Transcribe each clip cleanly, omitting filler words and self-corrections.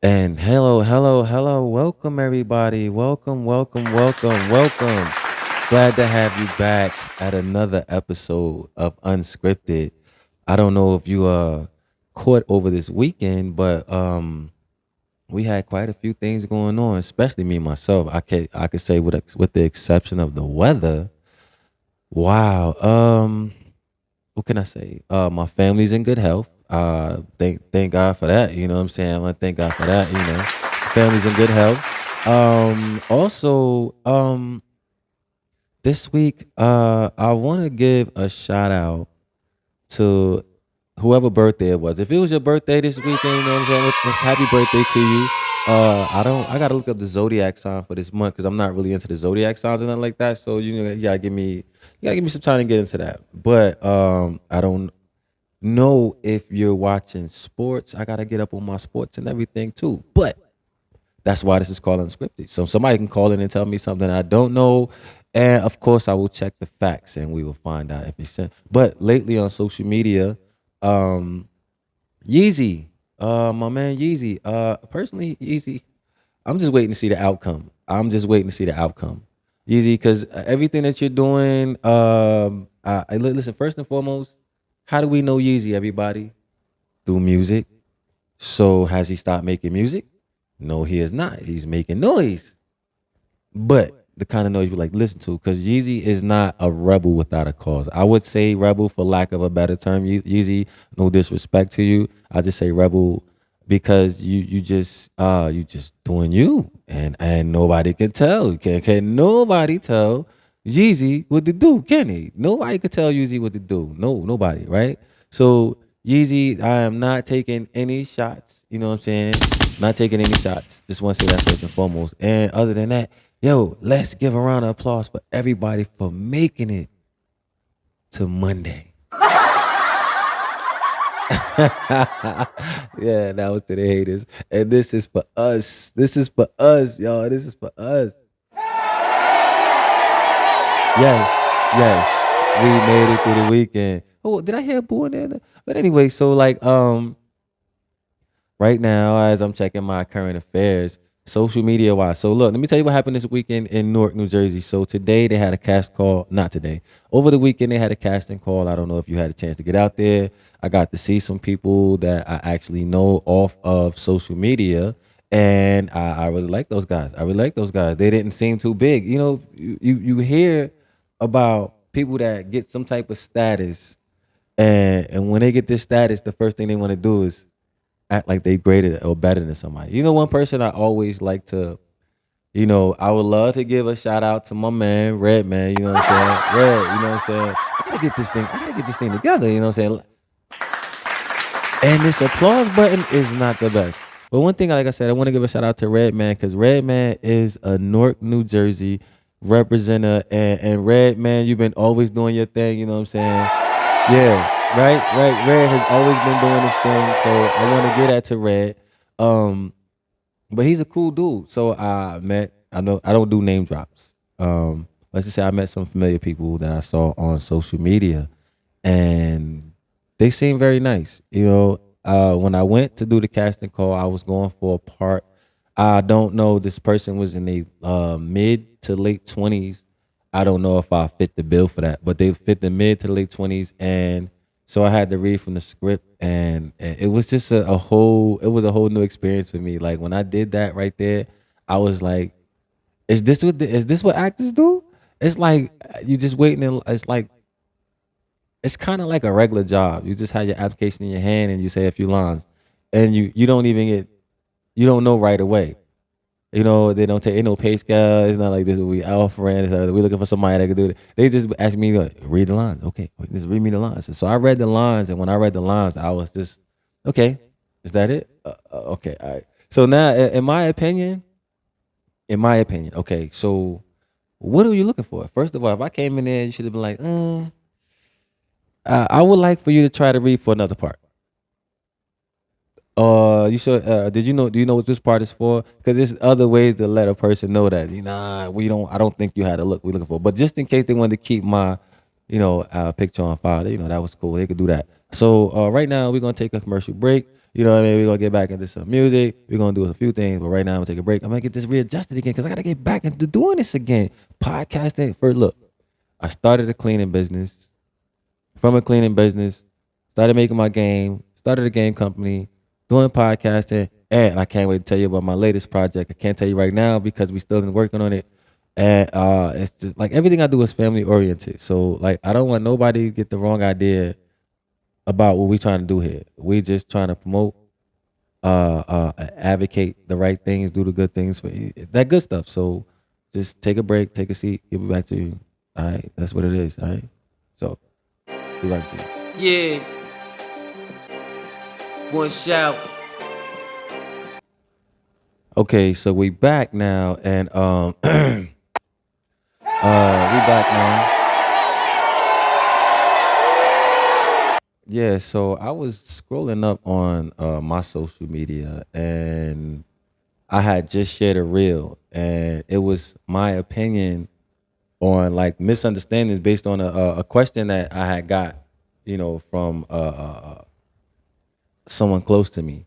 And hello, hello, hello. Welcome, everybody. Welcome, welcome, welcome, welcome. Glad to have you back at another episode of Unscripted. I don't know if you caught over this weekend, but we had quite a few things going on, especially me myself. I could say with the exception of the weather. Wow. What can I say? My family's in good health. Thank God for that. You know what I'm saying? I want to thank God for that. Family's in good health. Also, this week, I want to give a shout out to whoever birthday it was. If it was your birthday this weekend, you know what I'm saying? Happy birthday to you. I gotta look up the zodiac sign for this month because I'm not really into the zodiac signs and nothing like that. So you gotta give me some time to get into that. But I don't know if you're watching sports. I gotta get up on my sports and everything too. But that's why this is called unscripted. So somebody can call in and tell me something I don't know. And of course, I will check the facts and we will find out if it's sent. But lately on social media, um, Yeezy, my man Yeezy, personally, Yeezy, I'm just waiting to see the outcome. I'm just waiting to see the outcome. Yeezy, because everything that you're doing, listen, first and foremost, how do we know Yeezy, everybody? Through music. So has he stopped making music? No, he is not. He's making noise, but the kind of noise we like to listen to. Because Yeezy is not a rebel without a cause. I would say rebel for lack of a better term. Yeezy, no disrespect to you. I just say rebel because you just doing you, and nobody can tell. Can nobody tell Yeezy what to do? Can he? Nobody could tell Yeezy what to do. No, nobody. Right? So Yeezy, I am not taking any shots. You know what I'm saying? Not taking any shots. Just want to say that first and foremost. And other than that, yo, let's give a round of applause for everybody for making it to Monday. Yeah, that was to the haters. And this is for us. This is for us, y'all. This is for us. Yes, yes. We made it through the weekend. Oh, did I hear a boo in there? But anyway, so like right now as I'm checking my current affairs, social media wise. So look, let me tell you what happened this weekend in Newark, New Jersey. So today they had a cast call, not today. Over the weekend they had a casting call. I don't know if you had a chance to get out there. I got to see some people that I actually know off of social media. And I really like those guys. I really like those guys. They didn't seem too big. You know, you hear about people that get some type of status, and when they get this status, the first thing they want to do is act like they graded or better than somebody. You know, one person I always like to, I would love to give a shout out to my man, Red Man, you know what I'm saying? Red, you know what I'm saying? I gotta get this thing together, you know what I'm saying? And this applause button is not the best. But one thing, like I said, I want to give a shout out to Red Man because Red Man is a Newark, New Jersey representative. And Red Man, you've been always doing your thing, you know what I'm saying? Yeah, right. Red has always been doing this thing. So I want to get that to Red. Um, but he's a cool dude. So I know I don't do name drops. Let's just say I met some familiar people that I saw on social media and they seem very nice. When I went to do the casting call, I was going for a part. I don't know. This person was in the mid to late 20s. I don't know if I fit the bill for that, but they fit the mid to late 20s, and so I had to read from the script, and it was just a whole new experience for me. Like when I did that right there, I was like, is this what actors do? It's like you just waiting. It's kind of like a regular job. You just have your application in your hand and you say a few lines, and you don't even get you don't know right away. They don't take ain't no pay scale. It's not like this. We offering. We looking for somebody that can do it. They just ask me like, read the lines. Okay, just read me the lines. So I read the lines, and when I read the lines, I was just okay. Is that it? Okay, all right. So now, in my opinion, okay. So what are you looking for? First of all, if I came in there, you should have been like, I would like for you to try to read for another part. You should. Did you know? Do you know what this part is for? Because there's other ways to let a person know that. We don't. I don't think you had a look we're looking for. But just in case they wanted to keep my, picture on file, that was cool. They could do that. So right now we're gonna take a commercial break. You know what I mean? We're gonna get back into some music. We're gonna do a few things, but right now I'm gonna take a break. I'm gonna get this readjusted again because I gotta get back into doing this again. Podcasting for look. I started a cleaning business. From a cleaning business, started making my game, started a game company, doing podcasting, and I can't wait to tell you about my latest project. I can't tell you right now because we still been working on it. And it's just like everything I do is family oriented. So like I don't want nobody to get the wrong idea about what we trying to do here. We just trying to promote, advocate the right things, do the good things for you, that good stuff. So just take a break, take a seat, give it back to you. All right, that's what it is. All right, so be right to you. Yeah, one shout. Okay, so we back now, and we back now. Yeah, so I was scrolling up on my social media, and I had just shared a reel, and it was my opinion on like misunderstandings based on a question that I had got, from someone close to me.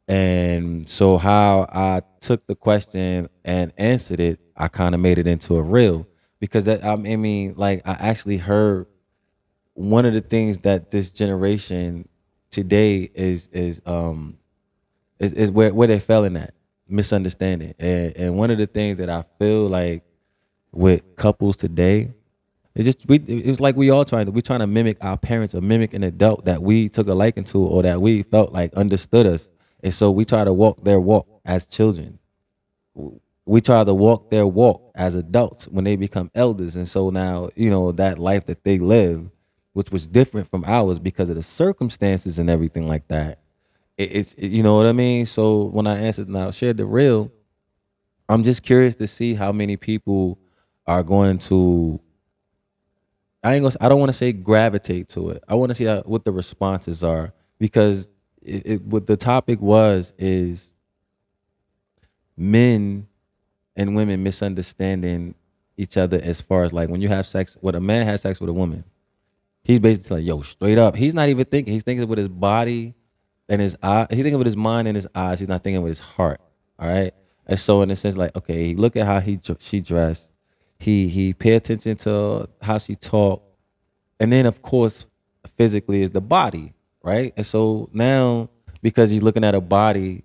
And so how I took the question and answered it, I kind of made it into a reel because I mean, like I actually heard one of the things that this generation today is where they're failing at misunderstanding, and one of the things that I feel like with couples today, it's like we trying to mimic our parents or mimic an adult that we took a liking to or that we felt like understood us, and so we try to walk their walk as children. We try to walk their walk as adults when they become elders, and so now that life that they live, which was different from ours because of the circumstances and everything like that. You know what I mean. So when I answered now shared the real, I'm just curious to see how many people are going to. I don't want to say gravitate to it. I want to see what the responses are because what the topic was is men and women misunderstanding each other as far as like when you have sex, when a man has sex with a woman, he's basically like, yo, straight up. He's not even thinking. He's thinking with his body and his eye. He's thinking with his mind and his eyes. He's not thinking with his heart. All right. And so in a sense, like, okay, look at how she dressed. He pay attention to how she talked. And then of course, physically is the body, right? And so now because he's looking at a body,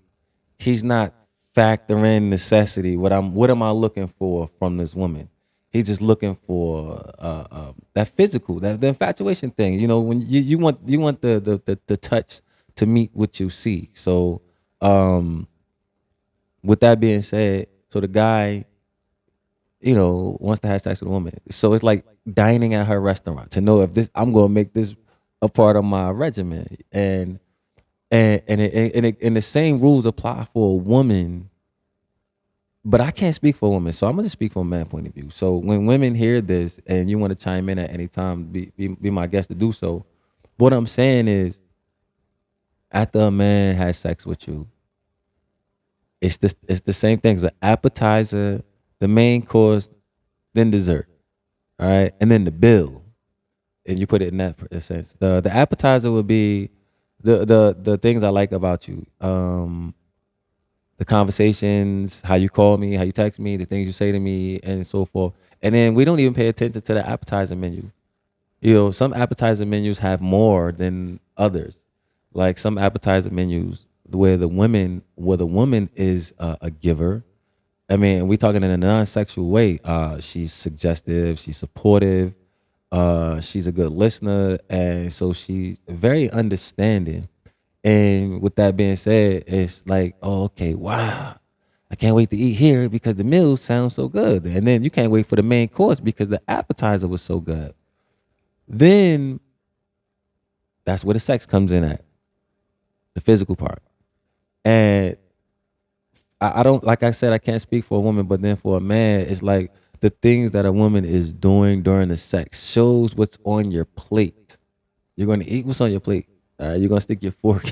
he's not factoring necessity. What am I looking for from this woman? He's just looking for that physical, that the infatuation thing. When you want the touch to meet what you see. So with that being said, so the guy, wants to have sex with a woman. So it's like dining at her restaurant to know if this I'm gonna make this a part of my regimen. And the same rules apply for a woman, but I can't speak for a woman, so I'm gonna just speak from a man point of view. So when women hear this, and you want to chime in at any time, be my guest to do so. What I'm saying is, after a man has sex with you, it's the same thing as an appetizer, the main course, then dessert, all right, and then the bill, and you put it in that sense. The appetizer would be the things I like about you. The conversations, how you call me, how you text me, the things you say to me, and so forth. And then we don't even pay attention to the appetizer menu. Some appetizer menus have more than others. Like some appetizer menus where the woman is a giver. I mean, we talking in a non-sexual way. She's suggestive, she's supportive, she's a good listener, and so she's very understanding. And with that being said, it's like, oh, okay, wow. I can't wait to eat here because the meal sounds so good. And then you can't wait for the main course because the appetizer was so good. Then that's where the sex comes in at, the physical part. And I don't, like I said, I can't speak for a woman, but then for a man, it's like the things that a woman is doing during the sex shows what's on your plate. You're going to eat what's on your plate. All right, you're gonna stick your fork,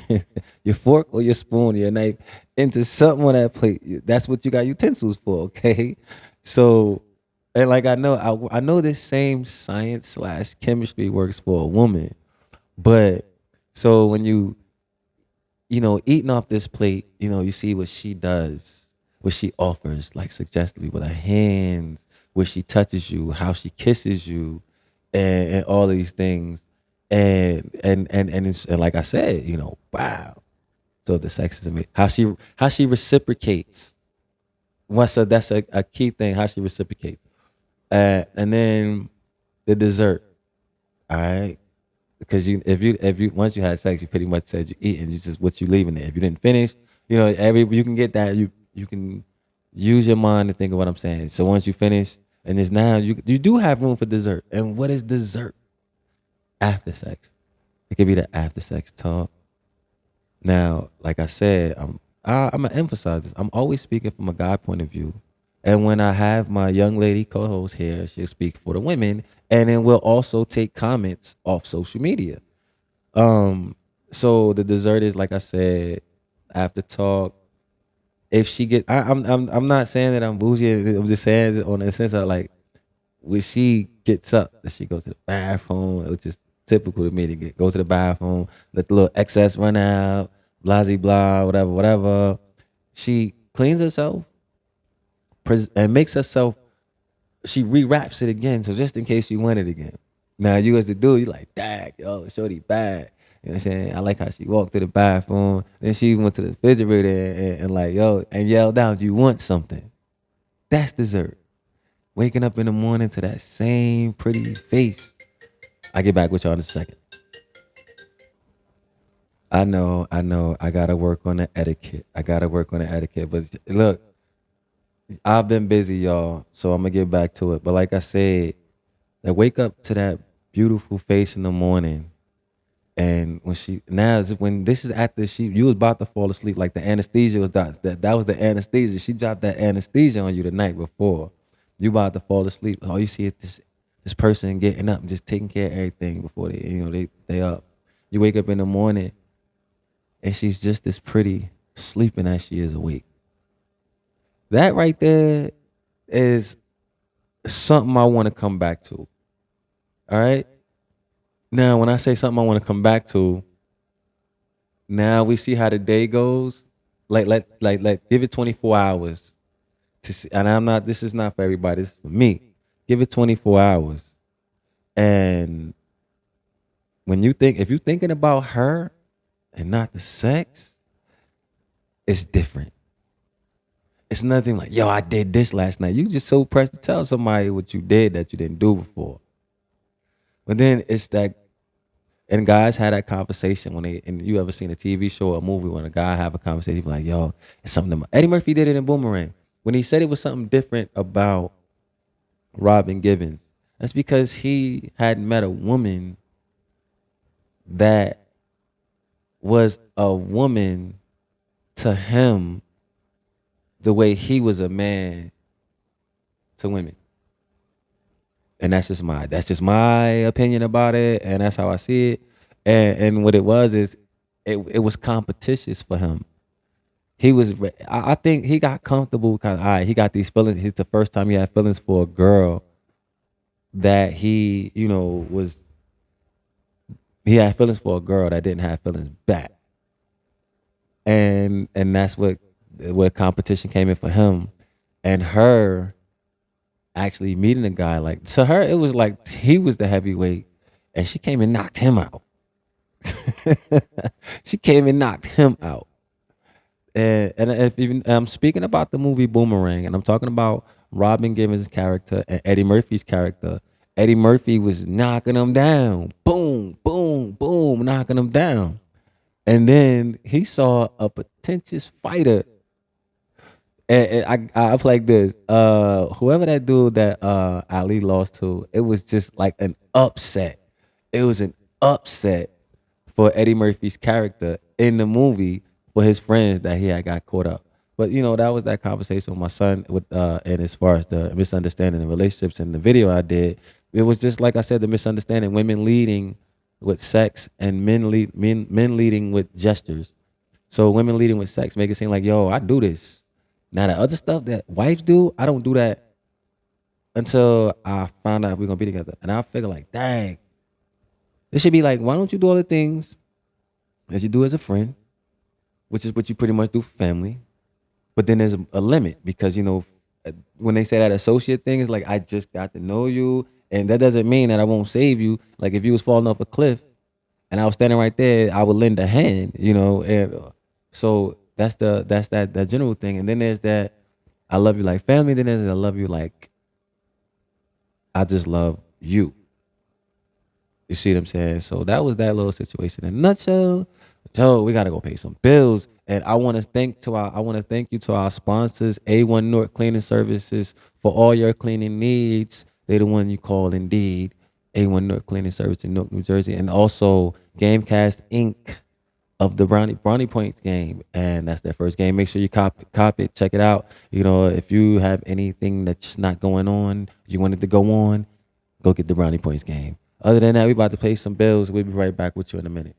your fork or your spoon, or your knife into something on that plate. That's what you got utensils for, okay? So, and like I know this same science slash chemistry works for a woman, but so when you eating off this plate, you see what she does, what she offers, like suggestively with her hands, where she touches you, how she kisses you, and all these things. And like I said, wow. So the sex is amazing. How she reciprocates. That's a key thing, how she reciprocates. And then the dessert. All right. Because if you once you had sex, you pretty much said you eating. You just what you leaving there. If you didn't finish, you can get that. You can use your mind to think of what I'm saying. So once you finish, and it's now you do have room for dessert. And what is dessert? After sex. It could be the after sex talk. Now, like I said, I'm gonna emphasize this. I'm always speaking from a guy point of view, and when I have my young lady co-host here, she'll speak for the women, and then we'll also take comments off social media. So the dessert is like I said, after talk. If she get, I'm not saying that I'm bougie. I'm just saying it on the sense of like when she gets up, that she goes to the bathroom, which is typical to me to go to the bathroom, let the little excess run out, blah blah, whatever, whatever. She cleans herself and makes herself. She rewraps it again, so just in case you want it again. Now you as the dude, you like, dang, yo, shorty bad. You know what I'm saying? I like how she walked to the bathroom, then she went to the refrigerator and like, yo, and yelled out, "You want something?" That's dessert. Waking up in the morning to that same pretty face. I get back with y'all in a second. I know. I gotta work on the etiquette. But look, I've been busy, y'all, so I'm gonna get back to it. But like I said, I wake up to that beautiful face in the morning, and when this is after you was about to fall asleep, like the anesthesia was that was the anesthesia. She dropped that anesthesia on you the night before. You about to fall asleep. All you see is this person getting up and just taking care of everything before they up. You wake up in the morning and she's just as pretty sleeping as she is awake. That right there is something I want to come back to. All right. Now, when I say something I want to come back to, now we see how the day goes. Like, give it 24 hours to see. And this is not for everybody. This is for me. Give it 24 hours. And if you're thinking about her and not the sex, it's different. It's nothing like, yo, I did this last night. You just so pressed to tell somebody what you did that you didn't do before. But then it's that, and guys had that conversation and you ever seen a TV show or a movie when a guy have a conversation, he be like, yo, it's something. Eddie Murphy did it in Boomerang. When he said it was something different about Robin Givens, that's because he had met a woman that was a woman to him the way he was a man to women. And that's just my opinion about it, and that's how I see it. And what it was is it was competitious for him. I think he got comfortable because he got these feelings. It's the first time he had feelings for a girl that he had feelings for a girl that didn't have feelings back. And that's where competition came in for him. And her actually meeting a guy, like, to her it was like he was the heavyweight and she came and knocked him out. She came and knocked him out. And if even I'm speaking about the movie Boomerang, and I'm talking about Robin Givens' character and Eddie Murphy's character. Eddie Murphy was knocking him down, boom, boom, boom, knocking him down. And then he saw a pretentious fighter. And I like this. Whoever that dude that Ali lost to, it was just like an upset. It was an upset for Eddie Murphy's character in the movie for his friends that he had got caught up. But that was that conversation with my son and as far as the misunderstanding in relationships in the video I did, it was just like I said, the misunderstanding, women leading with sex and men leading with gestures. So women leading with sex make it seem like, yo, I do this. Now the other stuff that wives do, I don't do that until I find out if we're gonna be together. And I figure like, dang, it should be like, why don't you do all the things that you do as a friend? which is what you pretty much do for family. But then there's a limit because when they say that associate thing is like I just got to know you, and that doesn't mean that I won't save you. Like if you was falling off a cliff and I was standing right there, I would lend a hand, and so that's that general thing. And then there's that I love you like family. Then there's I love you like I just love you. You see what I'm saying? So that was that little situation in a nutshell. Joe, we gotta go pay some bills. And I want to thank you to our sponsors, A1 Newark Cleaning Services, for all your cleaning needs. They're the one you call indeed. A1 Newark Cleaning Service in Newark, New Jersey. And also Gamecast Inc. of the Brownie Points game. And that's their first game. Make sure you cop it, check it out. If you have anything that's not going on, you want it to go on, go get the Brownie Points game. Other than that, we about to pay some bills. We'll be right back with you in a minute.